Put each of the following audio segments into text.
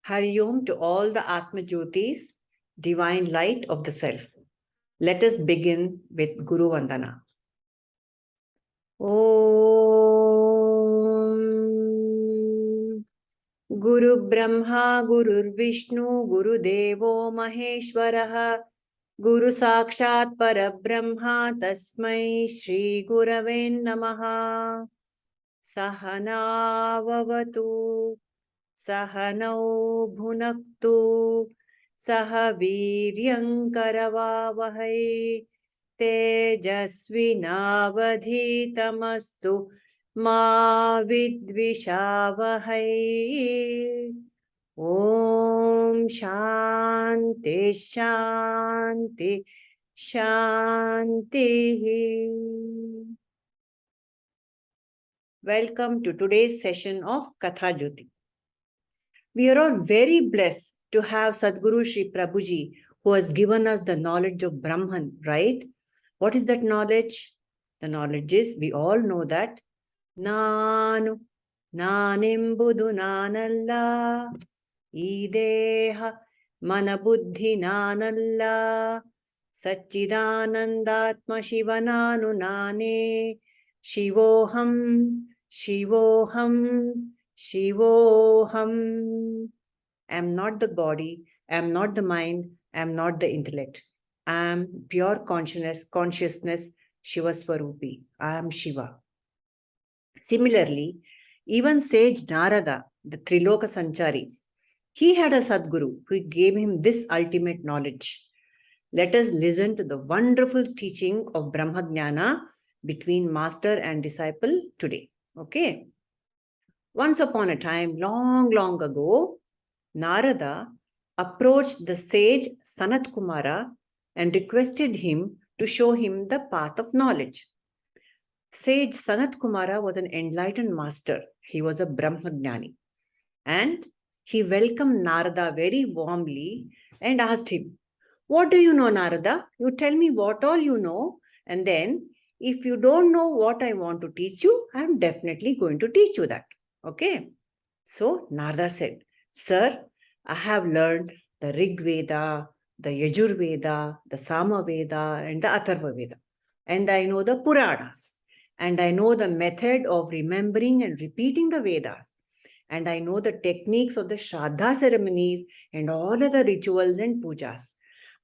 Hari Om to all the Atmajyotis, divine light of the self. Let us begin with Guru Vandana. Om Guru Brahma, Guru Vishnu, Guru Devo Maheshwaraha, Guru Sakshat Parabrahma, Tasmai Shri Gurave Namaha. Sahana Vavatu, Sahanau Bhunaktu, Sahaviryankaravavahai, Tejasvinavadhitamastu, Ma Vidvishavahai. Om Shanti Shanti Shanti. Welcome to today's session of Kathajyoti. We are all very blessed to have Sadguru Sri Prabhuji, who has given us the knowledge of Brahman, right? What is that knowledge? The knowledge is, we all know that Nanu Nanimbudu Nanalla Ideha Manabuddhi Nanalla Satchidanandatma Shivananu Nane Shivoham Shivoham Shivoham. I am not the body, I am not the mind, I am not the intellect. I am pure consciousness, Shiva Swarupi. I am Shiva. Similarly, even Sage Narada, the Triloka Sanchari, he had a Sadguru who gave him this ultimate knowledge. Let us listen to the wonderful teaching of Brahmagnana between master and disciple today. Okay. Once upon a time, long, long ago, Narada approached the sage Sanat Kumara and requested him to show him the path of knowledge. Sage Sanat Kumara was an enlightened master. He was a Brahmagnani. And he welcomed Narada very warmly and asked him, "What do you know, Narada? You tell me what all you know. And then, if you don't know what I want to teach you, I am definitely going to teach you that." Okay. So Narada said, "Sir, I have learned the Rig Veda, the Yajur Veda, the Sama Veda, and the Atharva Veda. And I know the Puranas. And I know the method of remembering and repeating the Vedas. And I know the techniques of the Shraddha ceremonies and all other rituals and pujas.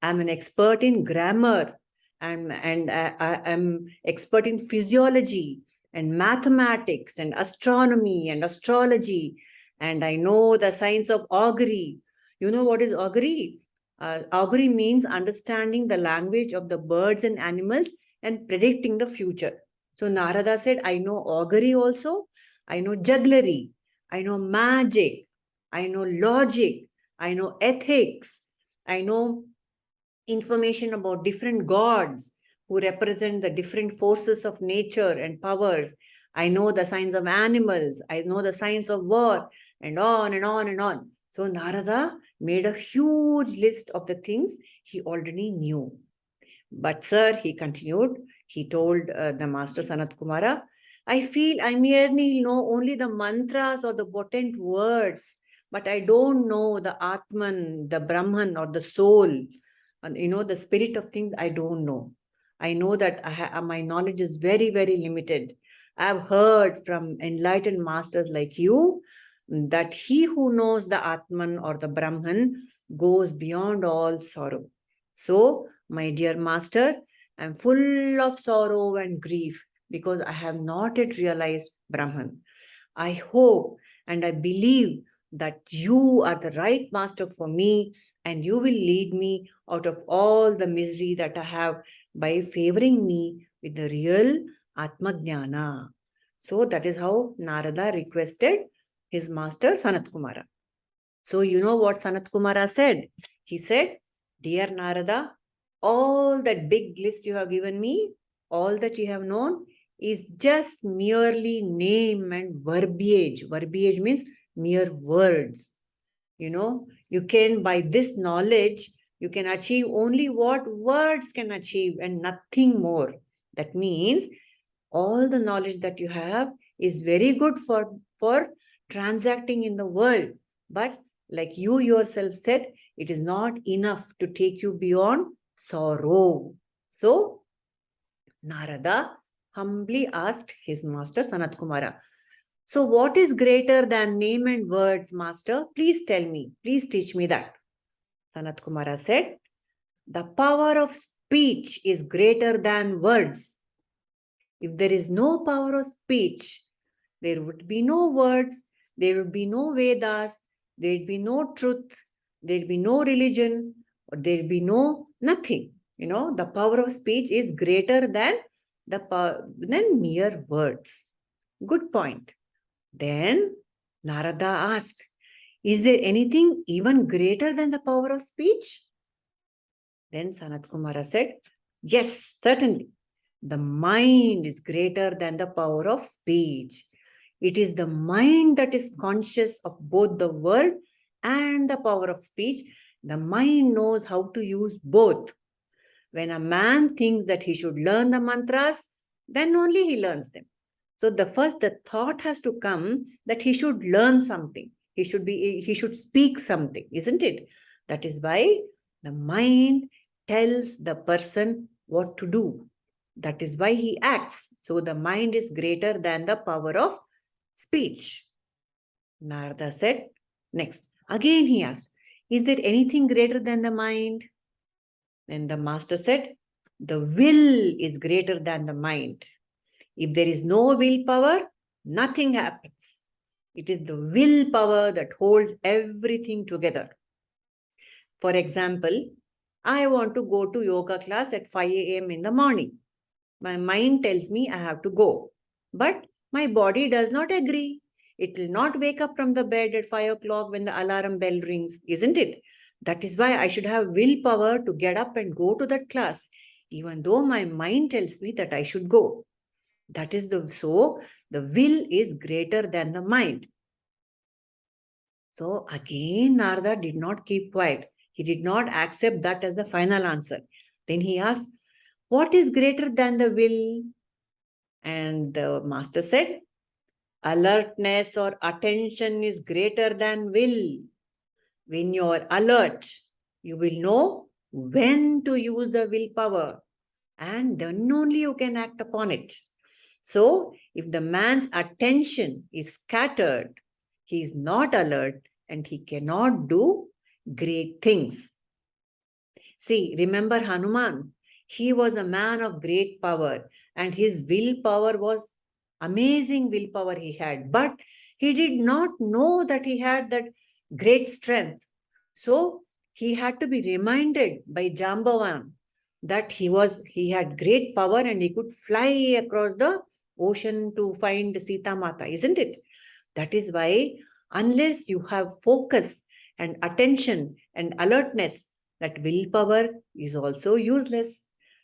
I'm an expert in grammar and I am expert in physiology and mathematics and astronomy and astrology. And I know the science of augury." You know what is augury? Augury means understanding the language of the birds and animals and predicting the future. So Narada said, "I know augury also. I know jugglery. I know magic. I know logic. I know ethics. I know information about different gods who represent the different forces of nature and powers. I know the signs of animals. I know the signs of war," and on and on and on. So Narada made a huge list of the things he already knew. "But sir," he continued, he told the master Sanat Kumara, "I feel I merely know only the mantras or the potent words, but I don't know the Atman, the Brahman, or the soul. And the spirit of things, I don't know. I know that my knowledge is very, very limited. I've heard from enlightened masters like you that he who knows the Atman or the Brahman goes beyond all sorrow. So, my dear master, I'm full of sorrow and grief because I have not yet realized Brahman. I hope and I believe that you are the right master for me and you will lead me out of all the misery that I have by favoring me with the real Atmagnana." So that is how Narada requested his master Sanat Kumara. So you know what Sanat Kumara said? He said, "Dear Narada, all that big list you have given me, all that you have known is just merely name and verbiage." Verbiage means mere words. You can, by this knowledge, you can achieve only what words can achieve and nothing more. That means all the knowledge that you have is very good for transacting in the world. But Like you yourself said, it is not enough to take you beyond sorrow. So, Narada humbly asked his master, Sanat Kumara, so what is greater than name and words, master? Please tell me. Please teach me that. Sanat Kumara said, the power of speech is greater than words. If there is no power of speech, there would be no words, there would be no Vedas, there would be no truth, there would be no religion, or there would be no nothing. The power of speech is greater than than mere words. Good point. Then Narada asked, is there anything even greater than the power of speech? Then Sanat Kumara said, yes, certainly. The mind is greater than the power of speech. It is the mind that is conscious of both the word and the power of speech. The mind knows how to use both. When a man thinks that he should learn the mantras, then only he learns them. So the thought has to come that he should learn something. He should speak something, isn't it? That is why the mind tells the person what to do. That is why he acts. So the mind is greater than the power of speech. Narada said, next. Again he asked, is there anything greater than the mind? Then the master said, the will is greater than the mind. If there is no willpower, nothing happens. It is the willpower that holds everything together. For example, I want to go to yoga class at 5 a.m. in the morning. My mind tells me I have to go, but my body does not agree. It will not wake up from the bed at 5 o'clock when the alarm bell rings, isn't it? That is why I should have willpower to get up and go to that class, even though my mind tells me that I should go. So the will is greater than the mind. So again, Narada did not keep quiet. He did not accept that as the final answer. Then he asked, what is greater than the will? And the master said, alertness or attention is greater than will. When you are alert, you will know when to use the willpower, and then only you can act upon it. So, if the man's attention is scattered, he is not alert and he cannot do great things. See, remember Hanuman? He was a man of great power and his willpower was amazing willpower he had. But he did not know that he had that great strength. So he had to be reminded by Jambavan that he had great power and he could fly across the ocean to find Sita Mata, isn't it? That is why unless you have focus and attention and alertness, that willpower is also useless.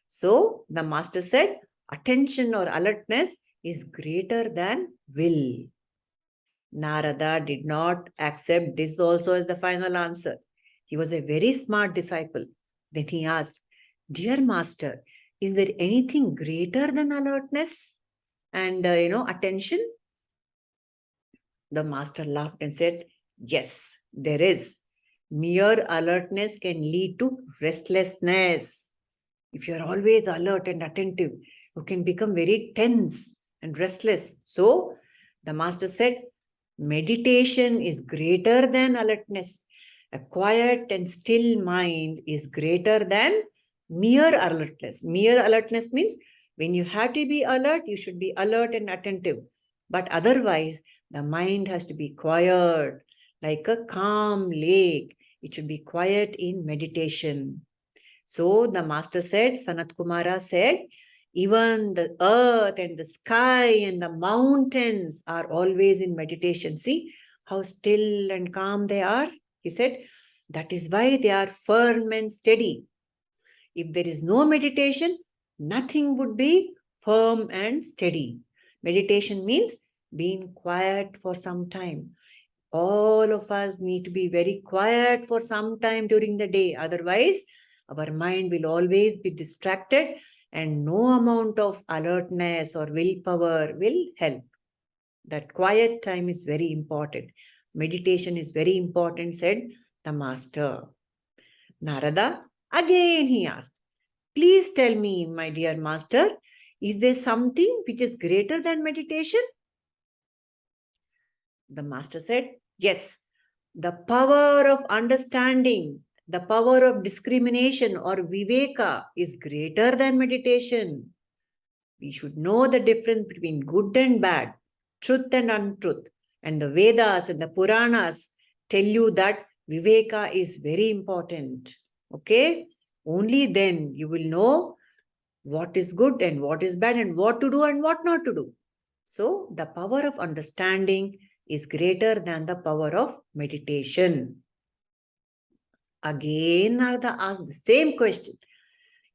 So the master said, attention or alertness is greater than will. Narada did not accept this also as the final answer. He was a very smart disciple. Then he asked, dear master, is there anything greater than alertness and attention? The master laughed and said, yes, there is. Mere alertness can lead to restlessness. If you are always alert and attentive, you can become very tense and restless. So the master said, meditation is greater than alertness. A quiet and still mind is greater than mere alertness. Mere alertness means when you have to be alert, you should be alert and attentive. But otherwise, the mind has to be quiet, like a calm lake. It should be quiet in meditation. So the master said, Sanat Kumara said, even the earth and the sky and the mountains are always in meditation. See how still and calm they are? He said, that is why they are firm and steady. If there is no meditation, nothing would be firm and steady. Meditation means being quiet for some time. All of us need to be very quiet for some time during the day. Otherwise, our mind will always be distracted and no amount of alertness or willpower will help. That quiet time is very important. Meditation is very important, said the master. Narada, again he asked, please tell me, my dear master, is there something which is greater than meditation? The master said, yes, the power of understanding, the power of discrimination or viveka is greater than meditation. We should know the difference between good and bad, truth and untruth. And the Vedas and the Puranas tell you that viveka is very important. Okay? Only then you will know what is good and what is bad and what to do and what not to do. So the power of understanding is greater than the power of meditation. Again, Narada asked the same question.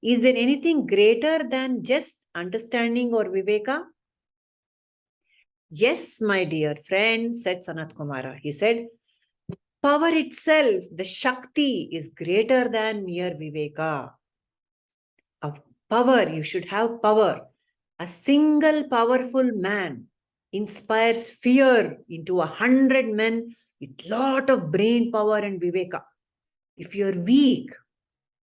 Is there anything greater than just understanding or viveka? Yes, my dear friend, said Sanat Kumara. He said, power itself, the Shakti, is greater than mere viveka. A power, you should have power. A single powerful man inspires fear into 100 men with lot of brain power and viveka. If you're weak,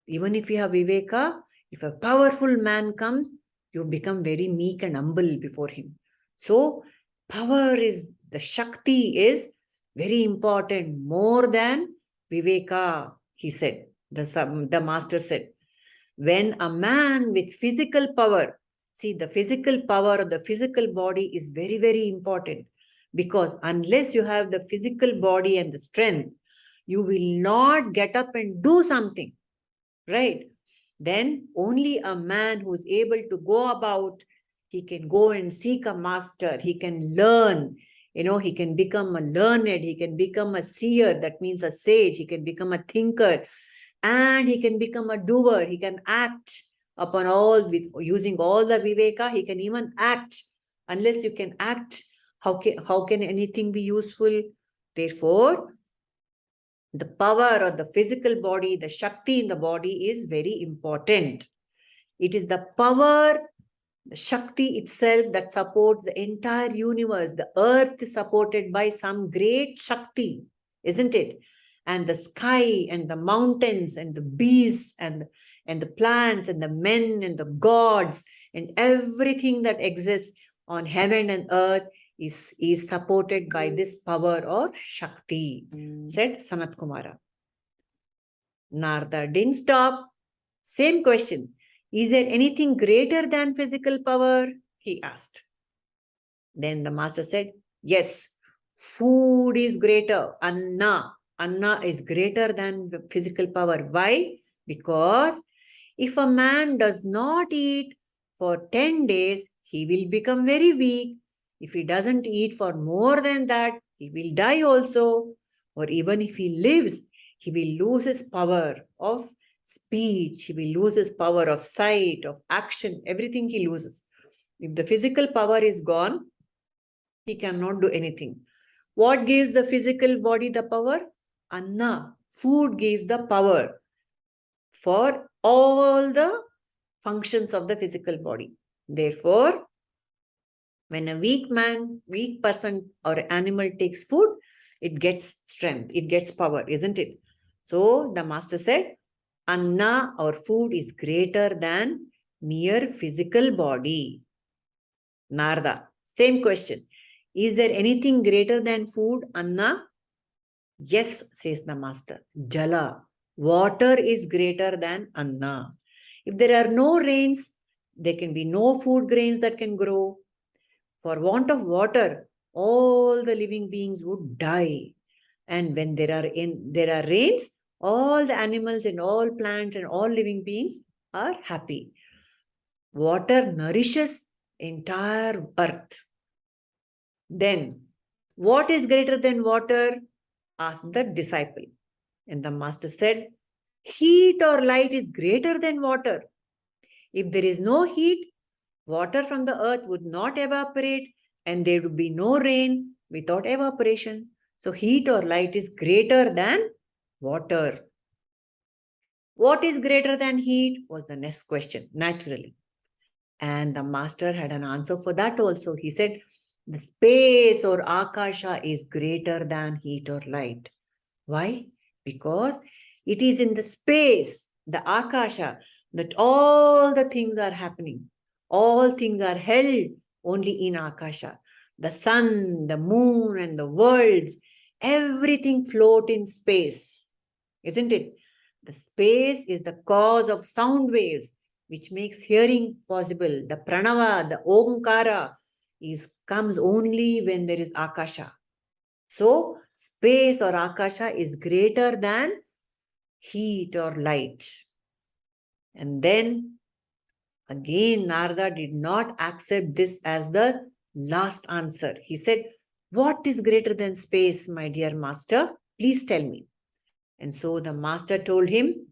even if you have viveka, if a powerful man comes, you become very meek and humble before him. So, power is, the Shakti is very important, more than viveka, he said. The master said, when a man with physical power, see, the physical power of the physical body is very, very important, because unless you have the physical body and the strength, you will not get up and do something, right? Then only a man who is able to go about, he can go and seek a master, he can learn, he can become a learned, he can become a seer, that means a sage, he can become a thinker, and he can become a doer, he can act upon all, with using all the viveka, he can even act. Unless you can act, how can anything be useful? Therefore, the power of the physical body, the Shakti in the body is very important. It is the power, the Shakti itself that supports the entire universe. The earth is supported by some great Shakti, isn't it? And the sky and the mountains and the beasts and the plants and the men and the gods and everything that exists on heaven and earth is supported by this power or Shakti, said Sanat Kumara. Narada didn't stop. Same question. Is there anything greater than physical power? He asked. Then the master said, yes, food is greater. Anna is greater than the physical power. Why? Because if a man does not eat for 10 days, he will become very weak. If he doesn't eat for more than that, he will die also. Or even if he lives, he will lose his power of speech, he will lose his power of sight, of action, everything he loses. If the physical power is gone, he cannot do anything. What gives the physical body the power? Anna, food gives the power for all the functions of the physical body. Therefore, when a weak person or animal takes food, it gets strength, it gets power, isn't it? So the master said, Anna or food is greater than mere physical body. Narada, same question. Is there anything greater than food, Anna? Yes, says the master. Jala, water is greater than Anna. If there are no rains, there can be no food grains that can grow. For want of water, all the living beings would die. And when there are rains, all the animals and all plants and all living beings are happy. Water nourishes entire earth. Then, what is greater than water? Asked the disciple. And the master said, heat or light is greater than water. If there is no heat, water from the earth would not evaporate and there would be no rain without evaporation. So heat or light is greater than water. What is greater than heat was the next question, naturally. And the master had an answer for that also. He said, The space or akasha is greater than heat or light. Why? Because it is in the space, the akasha, that all the things are happening. All things are held only in akasha. The sun, the moon, and the worlds, everything float in space, isn't it? The space is the cause of sound waves, which makes hearing possible. The pranava, the omkara, comes only when there is akasha. So, space or akasha is greater than heat or light. And then again, Narada did not accept this as the last answer. He said, "What is greater than space, my dear master? Please tell me." And so the master told him,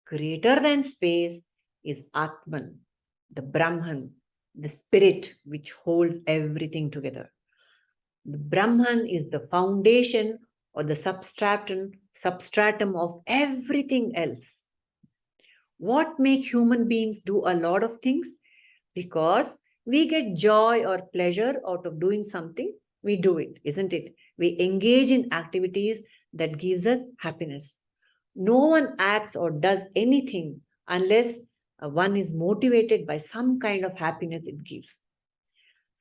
greater than space is Atman, the Brahman, the spirit which holds everything together. The Brahman is the foundation or the substratum of everything else. What makes human beings do a lot of things? Because we get joy or pleasure out of doing something, we do it, isn't it? We engage in activities that gives us happiness. No one acts or does anything unless one is motivated by some kind of happiness it gives.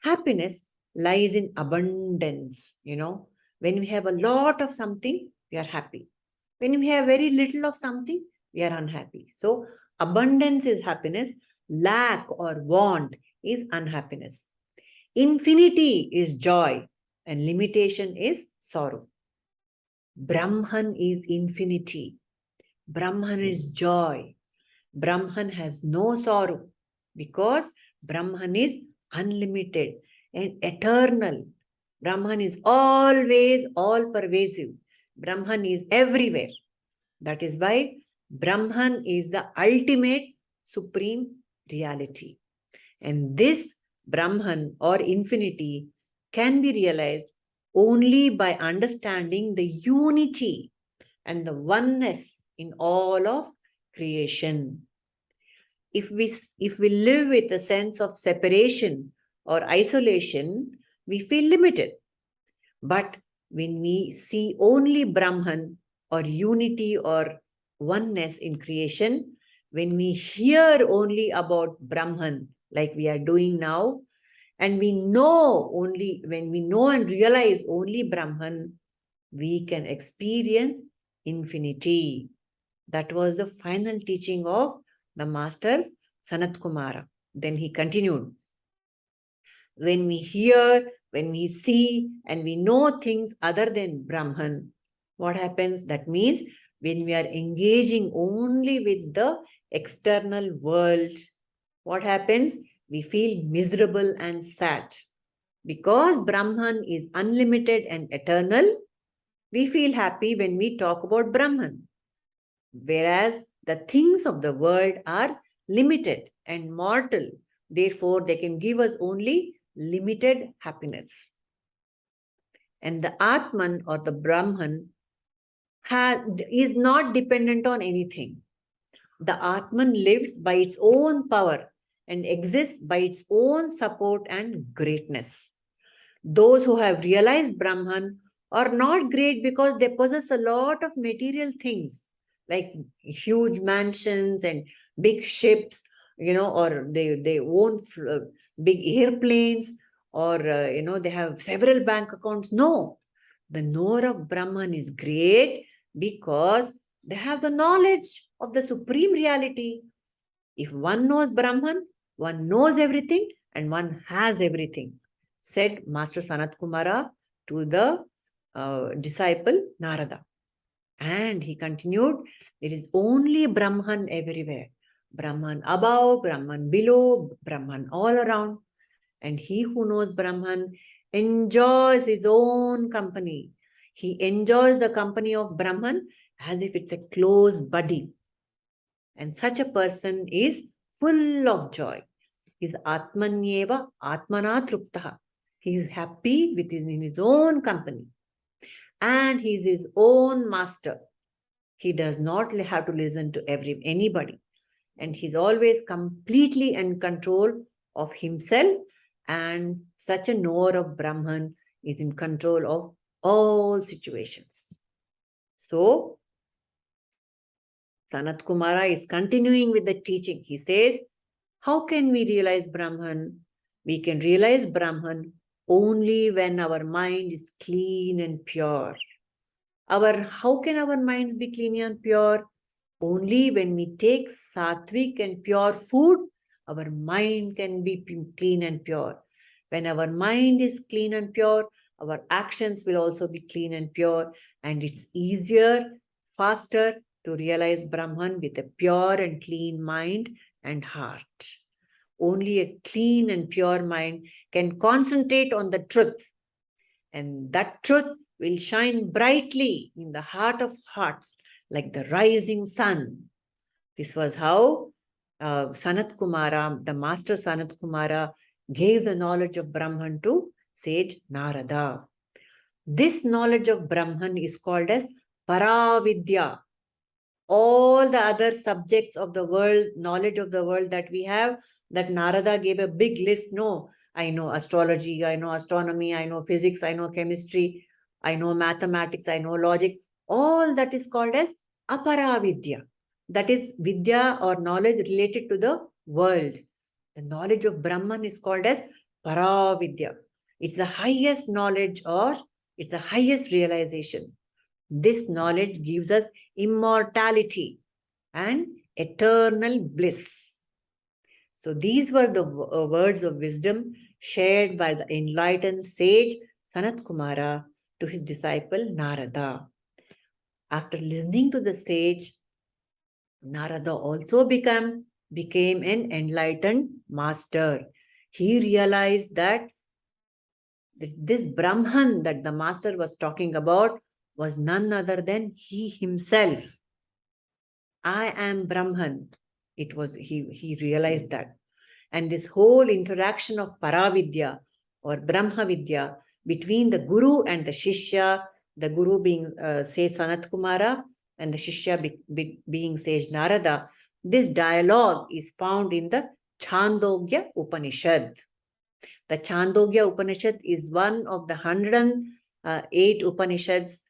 Happiness lies in abundance, When we have a lot of something, we are happy. When we have very little of something, we are unhappy. So, abundance is happiness, lack or want is unhappiness. Infinity is joy, and limitation is sorrow. Brahman is infinity. Brahman is joy. Brahman has no sorrow because Brahman is unlimited and eternal. Brahman is always all pervasive. Brahman is everywhere. That is why Brahman is the ultimate supreme reality. And this Brahman or infinity can be realized only by understanding the unity and the oneness in all of creation. If we live with a sense of separation or isolation, we feel limited. But when we see only Brahman or unity or oneness in creation, when we hear only about Brahman, like we are doing now, and when we know and realize only Brahman, we can experience infinity. That was the final teaching of the master Sanat Kumara. Then he continued. When we hear, when we see, and we know things other than Brahman, what happens? That means when we are engaging only with the external world, what happens? We feel miserable and sad. Because Brahman is unlimited and eternal, we feel happy when we talk about Brahman. Whereas the things of the world are limited and mortal. Therefore, they can give us only limited happiness. And the Atman or the Brahman is not dependent on anything. The Atman lives by its own power and exists by its own support and greatness. Those who have realized Brahman are not great because they possess a lot of material things like huge mansions and big ships, or they own big airplanes, or, they have several bank accounts. No, the knower of Brahman is great because they have the knowledge of the supreme reality. If one knows Brahman, one knows everything and one has everything, said Master Sanat Kumara to the disciple Narada. And he continued, there is only Brahman everywhere. Brahman above, Brahman below, Brahman all around. And he who knows Brahman enjoys his own company. He enjoys the company of Brahman as if it's a close buddy. And such a person is full of joy. He is Atmanyeva Atmana Truptaha. He is happy in his own company. And he is his own master. He does not have to listen to anybody. And he's always completely in control of himself and such a knower of Brahman is in control of all situations. So, Sanat Kumara is continuing with the teaching. He says, how can we realize Brahman? We can realize Brahman only when our mind is clean and pure. How can our minds be clean and pure? Only when we take sattvic and pure food, our mind can be clean and pure. When our mind is clean and pure, our actions will also be clean and pure, and it's easier, faster to realize Brahman with a pure and clean mind and heart. Only a clean and pure mind can concentrate on the truth, and that truth will shine brightly in the heart of hearts like the rising sun. This was how Sanat Kumara, the master Sanat Kumara, gave the knowledge of Brahman to Sage Narada. This knowledge of Brahman is called as Paravidya. All the other subjects of the world, knowledge of the world that we have, that Narada gave a big list. No, I know astrology, I know astronomy, I know physics, I know chemistry, I know mathematics, I know logic. All that is called as Aparavidya. That is Vidya or knowledge related to the world. The knowledge of Brahman is called as Paravidya. It's the highest knowledge, or it's the highest realization. This knowledge gives us immortality and eternal bliss. So these were the words of wisdom shared by the enlightened sage Sanat Kumara to his disciple Narada. After listening to the sage, Narada also became an enlightened master. He realized that this Brahman that the master was talking about was none other than he himself. I am Brahman. He realized that. And this whole interaction of Paravidya or Brahmavidya between the Guru and the Shishya, the Guru being Sage Sanat Kumara and the Shishya being Sage Narada, this dialogue is found in the Chandogya Upanishad. The Chandogya Upanishad is one of the 108 Upanishads,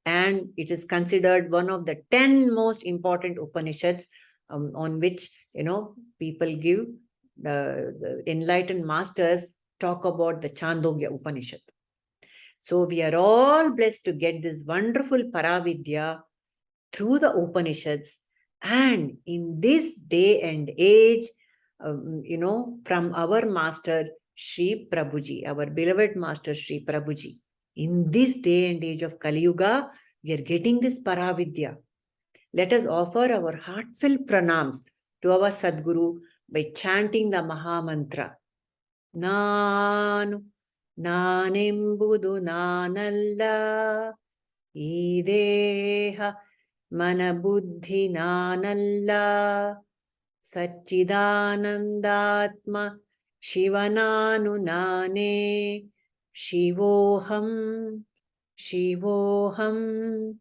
and it is considered one of the 10 most important Upanishads on which people give the enlightened masters talk about the Chandogya Upanishad. So we are all blessed to get this wonderful Paravidya through the Upanishads, and in this day and age, from our master Sri Prabhuji, our beloved master Sri Prabhuji. In this day and age of Kali Yuga, we are getting this Paravidya. Let us offer our heartfelt pranams to our Sadguru by chanting the Maha Mantra. Nanu nanembudu nanalla ideha manabuddhi nanalla Satchidanandatma Shivananu nane Shivoham Shivoham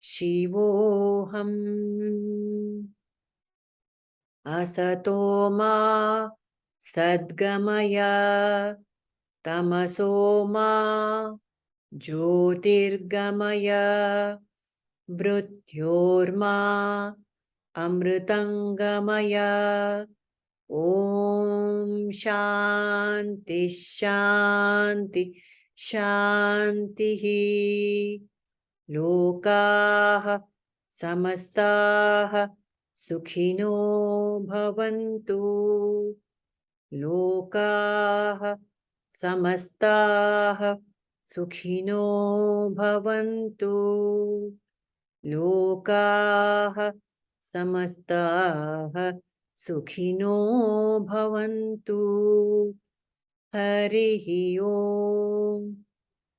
Shivoham Asatoma Sadgamaya Tamasoma Jyotirgamaya Mrityorma Amritangamaya Om Shanti Shanti Shanti Lokaha Samastaha Sukhino Bhavantu Lokaha Samastaha Sukhino Bhavantu Lokaha Samastaha Sukhino Bhavantu. Harihi Om.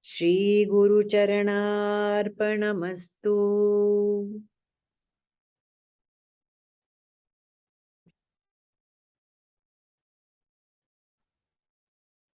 Shri Guru Charanarpanamastu.